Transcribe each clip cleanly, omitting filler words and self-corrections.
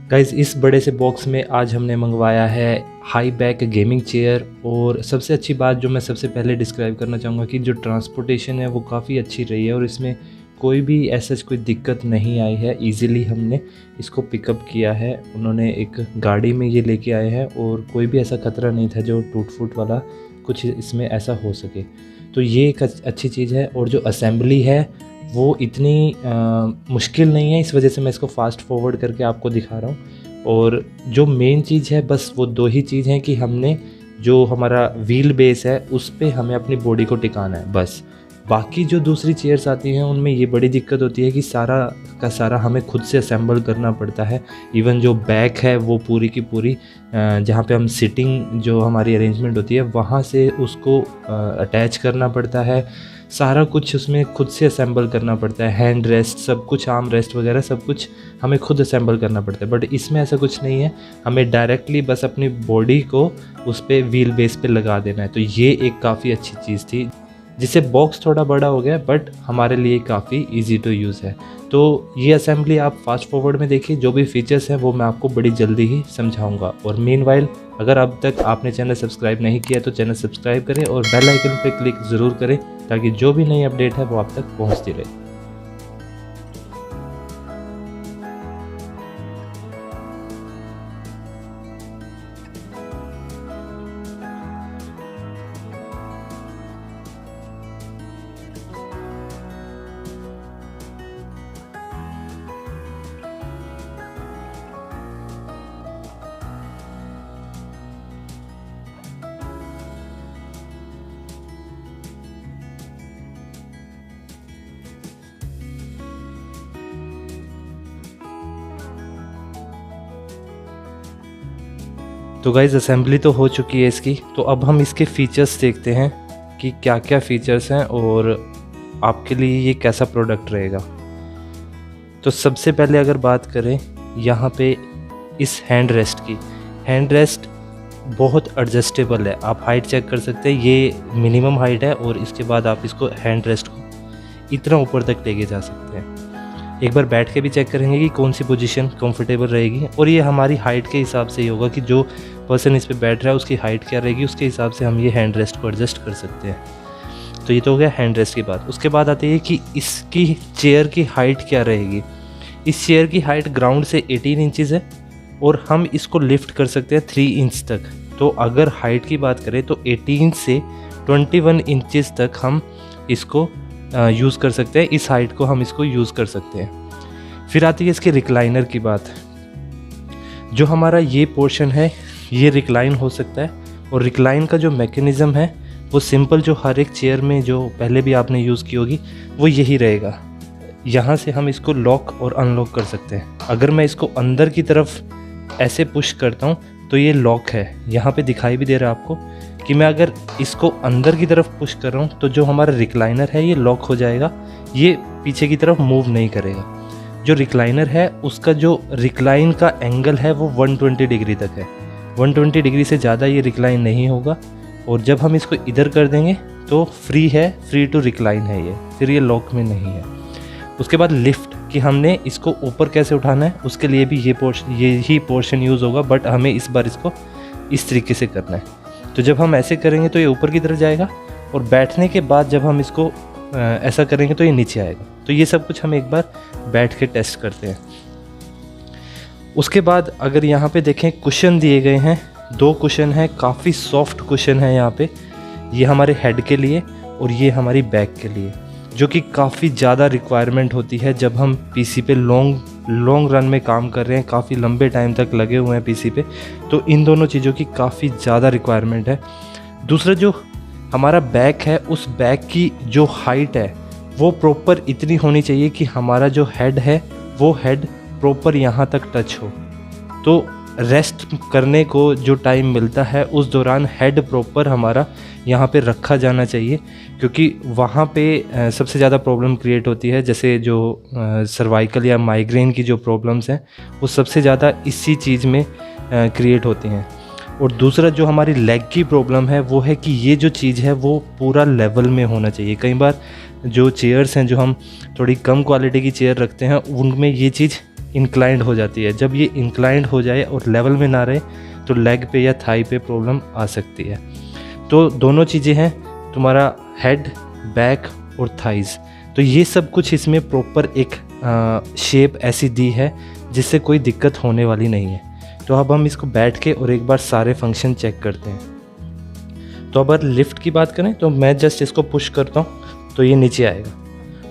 Guys इस बड़े से बॉक्स में आज हमने मंगवाया है हाई बैक गेमिंग चेयर। और सबसे अच्छी बात जो मैं सबसे पहले डिस्क्राइब करना चाहूँगा कि जो ट्रांसपोर्टेशन है वो काफ़ी अच्छी रही है और इसमें कोई भी ऐसा कोई दिक्कत नहीं आई है। इजीली हमने इसको पिकअप किया है, उन्होंने एक गाड़ी में ये लेके आए हैं और कोई भी ऐसा खतरा नहीं था जो टूट फूट वाला कुछ इसमें ऐसा हो सके। तो ये एक अच्छी चीज़ है। और जो असेंबली है वो इतनी मुश्किल नहीं है, इस वजह से मैं इसको फास्ट फॉरवर्ड करके आपको दिखा रहा हूँ। और जो मेन चीज़ है बस वो दो ही चीज़ हैं कि हमने जो हमारा व्हील बेस है उस पे हमें अपनी बॉडी को टिकाना है बस। बाकी जो दूसरी चेयर्स आती हैं उनमें ये बड़ी दिक्कत होती है कि सारा का सारा हमें खुद से असेंबल करना पड़ता है। इवन जो बैक है वो पूरी की पूरी जहाँ पे हम सिटिंग जो हमारी अरेंजमेंट होती है वहाँ से उसको अटैच करना पड़ता है। सारा कुछ उसमें खुद से असेंबल करना पड़ता है, हैंड रेस्ट सब कुछ, आर्म रेस्ट वगैरह सब कुछ हमें खुद असेंबल करना पड़ता है। बट इसमें ऐसा कुछ नहीं है, हमें डायरेक्टली बस अपनी बॉडी को उस पर व्हील बेस पे लगा देना है। तो ये एक काफ़ी अच्छी चीज़ थी, जिससे बॉक्स थोड़ा बड़ा हो गया बट हमारे लिए काफ़ी इजी टू यूज़ है। तो ये असेंबली आप फास्ट फॉरवर्ड में देखिए, जो भी फीचर्स हैं वो मैं आपको बड़ी जल्दी ही समझाऊंगा। और मीनवाइल अगर अब तक आपने चैनल सब्सक्राइब नहीं किया तो चैनल सब्सक्राइब करें और बेल आइकन पे क्लिक ज़रूर करें ताकि जो भी नई अपडेट है वो आप तक पहुंचती रहे। तो गाइज़ असेंबली तो हो चुकी है इसकी, तो अब हम इसके फ़ीचर्स देखते हैं कि क्या क्या फ़ीचर्स हैं और आपके लिए ये कैसा प्रोडक्ट रहेगा। तो सबसे पहले अगर बात करें यहाँ पे इस हैंड रेस्ट की, हैंड रेस्ट बहुत एडजस्टेबल है, आप हाइट चेक कर सकते हैं, ये मिनिमम हाइट है और इसके बाद आप इसको हैंड रेस्ट को इतना ऊपर तक लेके जा सकते हैं। एक बार बैठ के भी चेक करेंगे कि कौन सी पोजीशन कंफर्टेबल रहेगी और ये हमारी हाइट के हिसाब से ही होगा कि जो पर्सन इस पे बैठ रहा है उसकी हाइट क्या रहेगी, उसके हिसाब से हम ये हैंड रेस्ट को एडजस्ट कर सकते हैं। तो ये तो हो गया हैंड रेस्ट की बात। उसके बाद आती है कि इसकी चेयर की हाइट क्या रहेगी। इस चेयर की हाइट ग्राउंड से 18 इंचज़ है और हम इसको लिफ्ट कर सकते हैं 3 इंच तक। तो अगर हाइट की बात करें तो 18 से 21 इंचज़ तक हम इसको यूज़ कर सकते हैं, इस हाइट को हम इसको यूज़ कर सकते हैं। फिर आती है इसके रिक्लाइनर की बात। जो हमारा ये पोर्शन है ये रिक्लाइन हो सकता है और रिक्लाइन का जो मैकेनिज़्म है वो सिंपल जो हर एक चेयर में जो पहले भी आपने यूज़ की होगी वो यही रहेगा। यहाँ से हम इसको लॉक और अनलॉक कर सकते हैं। अगर मैं इसको अंदर की तरफ ऐसे पुश करता हूँ तो ये लॉक है, यहाँ पे दिखाई भी दे रहा है आपको कि मैं अगर इसको अंदर की तरफ पुश कर रहा हूँ तो जो हमारा रिक्लाइनर है ये लॉक हो जाएगा, ये पीछे की तरफ मूव नहीं करेगा। जो रिक्लाइनर है उसका जो रिक्लाइन का एंगल है वो 120 डिग्री तक है, 120 डिग्री से ज़्यादा ये रिक्लाइन नहीं होगा। और जब हम इसको इधर कर देंगे तो फ्री है, फ्री टू रिक्लाइन है ये, फिर ये लॉक में नहीं है। उसके बाद लिफ्ट कि हमने इसको ऊपर कैसे उठाना है उसके लिए भी यही पोर्शन यूज़ होगा, बट हमें इस बार इसको इस तरीके से करना है। तो जब हम ऐसे करेंगे तो ये ऊपर की तरफ जाएगा और बैठने के बाद जब हम इसको ऐसा करेंगे तो ये नीचे आएगा। तो ये सब कुछ हम एक बार बैठ के टेस्ट करते हैं। उसके बाद अगर यहाँ पे देखें कुशन दिए गए हैं, 2 कुशन हैं, काफ़ी सॉफ्ट कुशन है यहाँ पे, ये हमारे हेड के लिए और ये हमारी बैक के लिए, जो कि काफ़ी ज़्यादा रिक्वायरमेंट होती है जब हम पीसी पे लॉन्ग रन में काम कर रहे हैं, काफ़ी लंबे टाइम तक लगे हुए हैं पीसी पे, तो इन दोनों चीज़ों की काफ़ी ज़्यादा रिक्वायरमेंट है। दूसरा जो हमारा बैक है उस बैक की जो हाइट है वो प्रॉपर इतनी होनी चाहिए कि हमारा जो हेड है वो हेड प्रॉपर यहाँ तक टच हो। तो रेस्ट करने को जो टाइम मिलता है उस दौरान हेड प्रॉपर हमारा यहाँ पे रखा जाना चाहिए, क्योंकि वहाँ पे सबसे ज़्यादा प्रॉब्लम क्रिएट होती है, जैसे जो सर्वाइकल या माइग्रेन की जो प्रॉब्लम्स हैं वो सबसे ज़्यादा इसी चीज़ में क्रिएट होती हैं। और दूसरा जो हमारी लेग की प्रॉब्लम है वो है कि ये जो चीज़ है वो पूरा लेवल में होना चाहिए। कई बार जो चेयर्स हैं जो हम थोड़ी कम क्वालिटी की चेयर रखते हैं उनमें ये चीज़ इंक्लाइंड हो जाती है। जब ये इंक्लाइंड हो जाए और लेवल में ना रहे तो लेग पे या थाई पे प्रॉब्लम आ सकती है। तो दोनों चीज़ें हैं, तुम्हारा हेड, बैक और थाइज़। तो ये सब कुछ इसमें प्रॉपर एक शेप ऐसी दी है जिससे कोई दिक्कत होने वाली नहीं है। तो अब हम इसको बैठ के और एक बार सारे फंक्शन चेक करते हैं। तो अगर लिफ्ट की बात करें तो मैं जस्ट इसको पुश करता हूँ तो ये नीचे आएगा,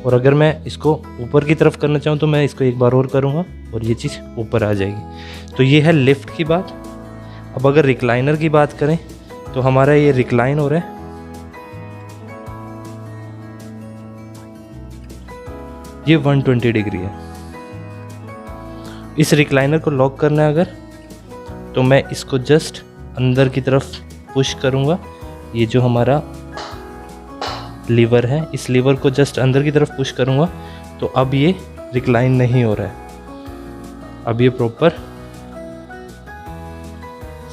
और अगर मैं इसको ऊपर की तरफ करना चाहूँ तो मैं इसको एक बार और करूँगा और ये चीज़ ऊपर आ जाएगी। तो ये है लिफ्ट की बात। अब अगर रिक्लाइनर की बात करें तो हमारा ये रिक्लाइन हो रहा है, ये 120 डिग्री है। इस रिक्लाइनर को लॉक करना है अगर, तो मैं इसको जस्ट अंदर की तरफ पुश करूँगा। ये जो हमारा लीवर है, इस लीवर को जस्ट अंदर की तरफ पुश करूँगा तो अब ये रिक्लाइन नहीं हो रहा है। अब ये प्रॉपर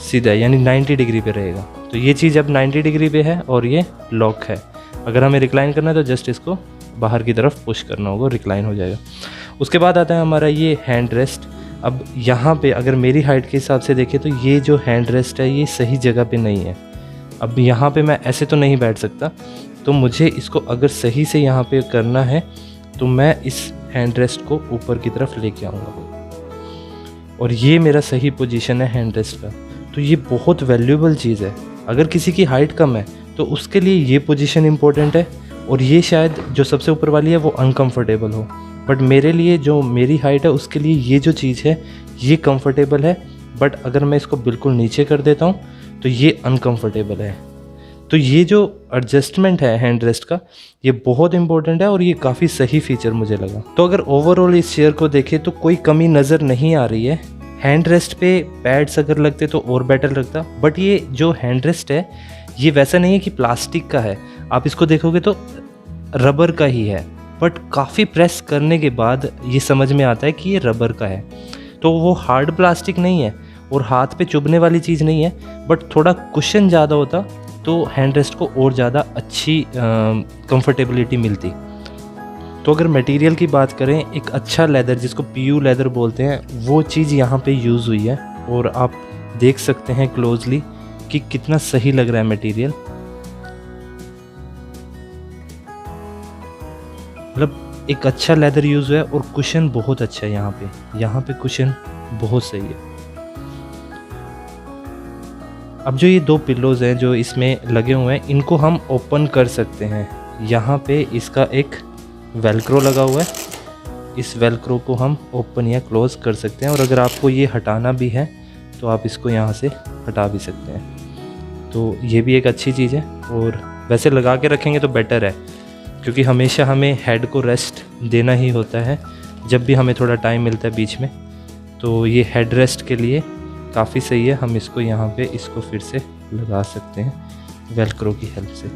सीधा यानी 90 डिग्री पे रहेगा। तो ये चीज़ अब 90 डिग्री पे है और ये लॉक है। अगर हमें रिक्लाइन करना है तो जस्ट इसको बाहर की तरफ पुश करना होगा, रिक्लाइन हो जाएगा। उसके बाद आता है हमारा ये हैंड रेस्ट। अब यहाँ पे अगर मेरी हाइट के हिसाब से देखें तो ये जो हैंड रेस्ट है ये सही जगह पे नहीं है। अब यहाँ पे मैं ऐसे तो नहीं बैठ सकता, तो मुझे इसको अगर सही से यहाँ पे करना है तो मैं इस हैंड रेस्ट को ऊपर की तरफ लेके आऊँगा, और ये मेरा सही पोजीशन है हैंड रेस्ट का। तो ये बहुत वैल्यूएबल चीज़ है। अगर किसी की हाइट कम है तो उसके लिए ये पोजीशन इम्पोर्टेंट है, और ये शायद जो सबसे ऊपर वाली है वो अनकंफर्टेबल हो, बट मेरे लिए जो मेरी हाइट है उसके लिए ये जो चीज़ है ये कंफर्टेबल है। बट अगर मैं इसको बिल्कुल नीचे कर देता हूँ तो ये अनकंफर्टेबल है। तो ये जो एडजस्टमेंट है हैंड रेस्ट का ये बहुत इंपॉर्टेंट है, और ये काफ़ी सही फीचर मुझे लगा। तो अगर ओवरऑल इस चेयर को देखें तो कोई कमी नज़र नहीं आ रही है। हैंड रेस्ट पे पैड्स अगर लगते तो और बेटर लगता, बट ये जो हैंड रेस्ट है ये वैसा नहीं है कि प्लास्टिक का है। आप इसको देखोगे तो रबर का ही है, बट काफ़ी प्रेस करने के बाद ये समझ में आता है कि ये रबर का है। तो वो हार्ड प्लास्टिक नहीं है और हाथ पे चुभने वाली चीज़ नहीं है, बट थोड़ा कुशन ज़्यादा होता तो हैंड रेस्ट को और ज़्यादा अच्छी कंफर्टेबिलिटी मिलती। तो अगर मटेरियल की बात करें, एक अच्छा लेदर जिसको PU लेदर बोलते हैं वो चीज़ यहाँ पे यूज़ हुई है, और आप देख सकते हैं क्लोजली कि कितना सही लग रहा है मटेरियल। मतलब एक अच्छा लेदर यूज़ हुआ है, और कुशन बहुत अच्छा है यहाँ पे कुशन बहुत सही है। अब जो ये 2 पिल्लोज़ हैं जो इसमें लगे हुए हैं इनको हम ओपन कर सकते हैं। यहाँ पे इसका एक वेलक्रो लगा हुआ है, इस वेलक्रो को हम ओपन या क्लोज़ कर सकते हैं, और अगर आपको ये हटाना भी है तो आप इसको यहाँ से हटा भी सकते हैं। तो ये भी एक अच्छी चीज़ है, और वैसे लगा के रखेंगे तो बेटर है, क्योंकि हमेशा हमें हेड को रेस्ट देना ही होता है जब भी हमें थोड़ा टाइम मिलता है बीच में। तो ये हेड रेस्ट के लिए काफ़ी सही है। हम इसको यहाँ पे इसको फिर से लगा सकते हैं वेलक्रो की हेल्प से।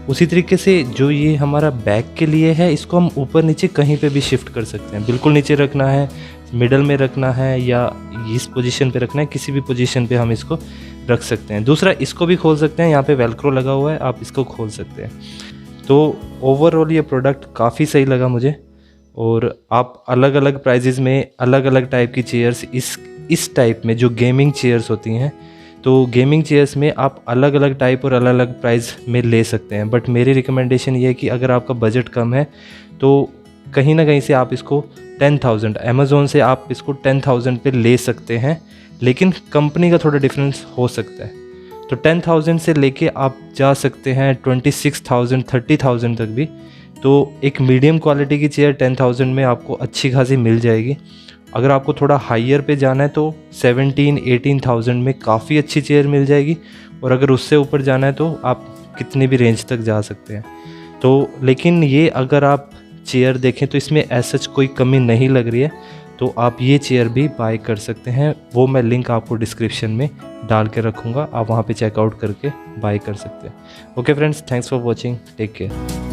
उसी तरीके से जो ये हमारा बैक के लिए है इसको हम ऊपर नीचे कहीं पे भी शिफ्ट कर सकते हैं। बिल्कुल नीचे रखना है, मिडल में रखना है, या इस पोजीशन पे रखना है, किसी भी पोजीशन पे हम इसको रख सकते हैं। दूसरा, इसको भी खोल सकते हैं, यहाँ पे वेलक्रो लगा हुआ है, आप इसको खोल सकते हैं। तो ओवरऑल ये प्रोडक्ट काफ़ी सही लगा मुझे, और आप अलग अलग प्राइजेज़ में अलग अलग टाइप की चेयर्स इस टाइप में जो गेमिंग चेयर्स होती हैं, तो गेमिंग चेयर्स में आप अलग अलग टाइप और अलग अलग प्राइस में ले सकते हैं। बट मेरी रिकमेंडेशन ये है कि अगर आपका बजट कम है तो कहीं ना कहीं से आप इसको 10,000 अमेज़ोन से आप इसको 10,000 पे ले सकते हैं, लेकिन कंपनी का थोड़ा डिफरेंस हो सकता है। तो 10,000 से लेके आप जा सकते हैं 26,000 30,000 तक भी। तो एक मीडियम क्वालिटी की चेयर 10,000 में आपको अच्छी खासी मिल जाएगी। अगर आपको थोड़ा हाइयर पे जाना है तो 17,000-18,000 में काफ़ी अच्छी चेयर मिल जाएगी, और अगर उससे ऊपर जाना है तो आप कितनी भी रेंज तक जा सकते हैं। तो लेकिन ये अगर आप चेयर देखें तो इसमें ऐसा कोई कमी नहीं लग रही है, तो आप ये चेयर भी बाय कर सकते हैं। वो मैं लिंक आपको डिस्क्रिप्शन में डाल के रखूँगा, आप वहाँ पे चेकआउट करके बाय कर सकते हैं। Okay friends, thanks for watching, take care.